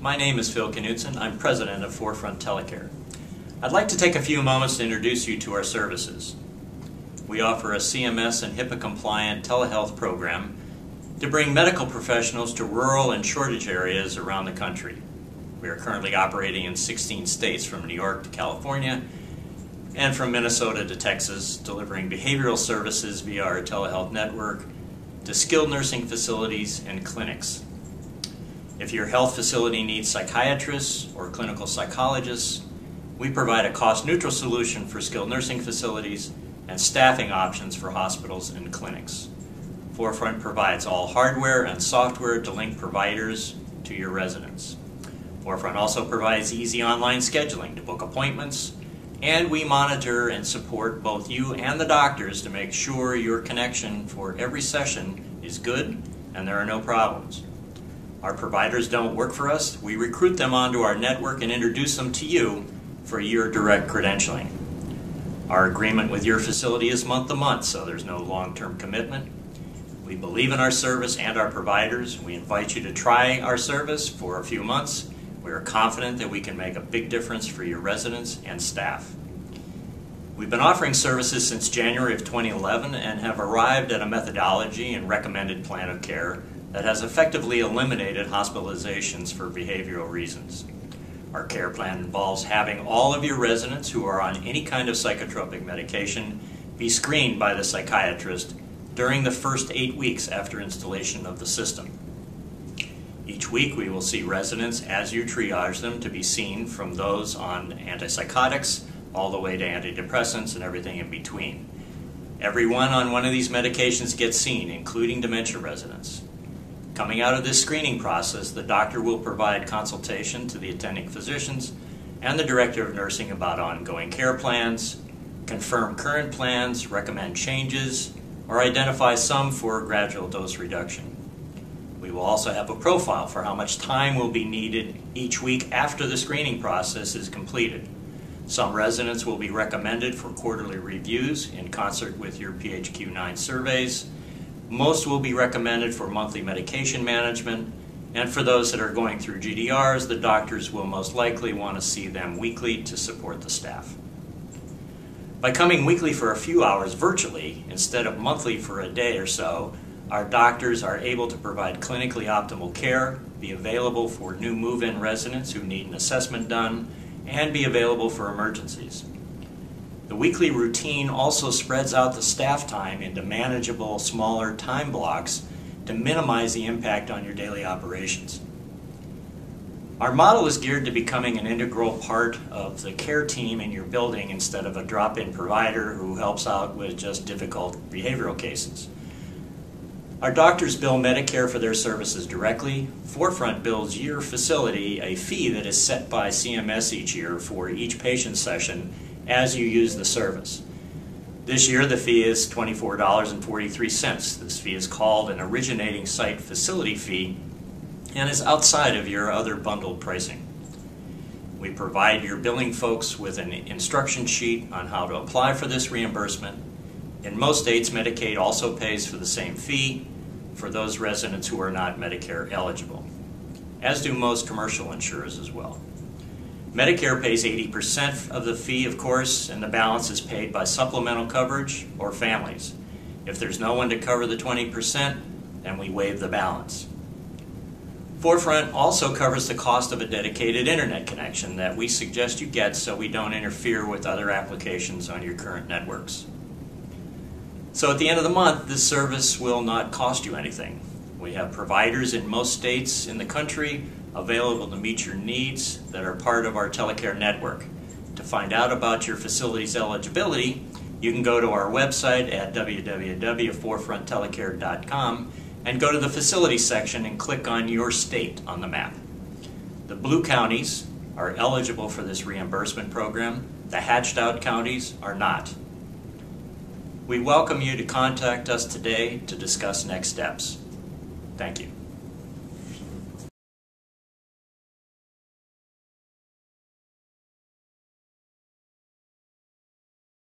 My name is Phil Knutson. I'm president of Forefront TeleCare. I'd like to take a few moments to introduce you to our services. We offer a CMS and HIPAA-compliant telehealth program to bring medical professionals to rural and shortage areas around the country. We are currently operating in 16 states, from New York to California and from Minnesota to Texas, delivering behavioral services via our telehealth network to skilled nursing facilities and clinics. If your health facility needs psychiatrists or clinical psychologists, we provide a cost-neutral solution for skilled nursing facilities and staffing options for hospitals and clinics. Forefront provides all hardware and software to link providers to your residents. Forefront also provides easy online scheduling to book appointments, and we monitor and support both you and the doctors to make sure your connection for every session is good and there are no problems. Our providers don't work for us. We recruit them onto our network and introduce them to you for your direct credentialing. Our agreement with your facility is month to month, so there's no long-term commitment. We believe in our service and our providers. We invite you to try our service for a few months. We are confident that we can make a big difference for your residents and staff. We've been offering services since January of 2011 and have arrived at a methodology and recommended plan of care that has effectively eliminated hospitalizations for behavioral reasons. Our care plan involves having all of your residents who are on any kind of psychotropic medication be screened by the psychiatrist during the first 8 weeks after installation of the system. Each week we will see residents as you triage them to be seen, from those on antipsychotics all the way to antidepressants and everything in between. Everyone on one of these medications gets seen, including dementia residents. Coming out of this screening process, the doctor will provide consultation to the attending physicians and the director of nursing about ongoing care plans, confirm current plans, recommend changes, or identify some for gradual dose reduction. We will also have a profile for how much time will be needed each week after the screening process is completed. Some residents will be recommended for quarterly reviews in concert with your PHQ-9 surveys. Most will be recommended for monthly medication management, and for those that are going through GDRs, the doctors will most likely want to see them weekly to support the staff. By coming weekly for a few hours virtually, instead of monthly for a day or so, our doctors are able to provide clinically optimal care, be available for new move-in residents who need an assessment done, and be available for emergencies. The weekly routine also spreads out the staff time into manageable, smaller time blocks to minimize the impact on your daily operations. Our model is geared to becoming an integral part of the care team in your building instead of a drop-in provider who helps out with just difficult behavioral cases. Our doctors bill Medicare for their services directly. Forefront bills your facility a fee that is set by CMS each year for each patient session as you use the service. This year the fee is $24.43. This fee is called an originating site facility fee and is outside of your other bundled pricing. We provide your billing folks with an instruction sheet on how to apply for this reimbursement. In most states, Medicaid also pays for the same fee for those residents who are not Medicare eligible, as do most commercial insurers as well. Medicare pays 80% of the fee, of course, and the balance is paid by supplemental coverage or families. If there's no one to cover the 20%, then we waive the balance. Forefront also covers the cost of a dedicated internet connection that we suggest you get so we don't interfere with other applications on your current networks. So at the end of the month, this service will not cost you anything. We have providers in most states in the country available to meet your needs that are part of our TeleCare network. To find out about your facility's eligibility, you can go to our website at www.forefronttelecare.com and go to the facility section and click on your state on the map. The blue counties are eligible for this reimbursement program. The hatched out counties are not. We welcome you to contact us today to discuss next steps. Thank you.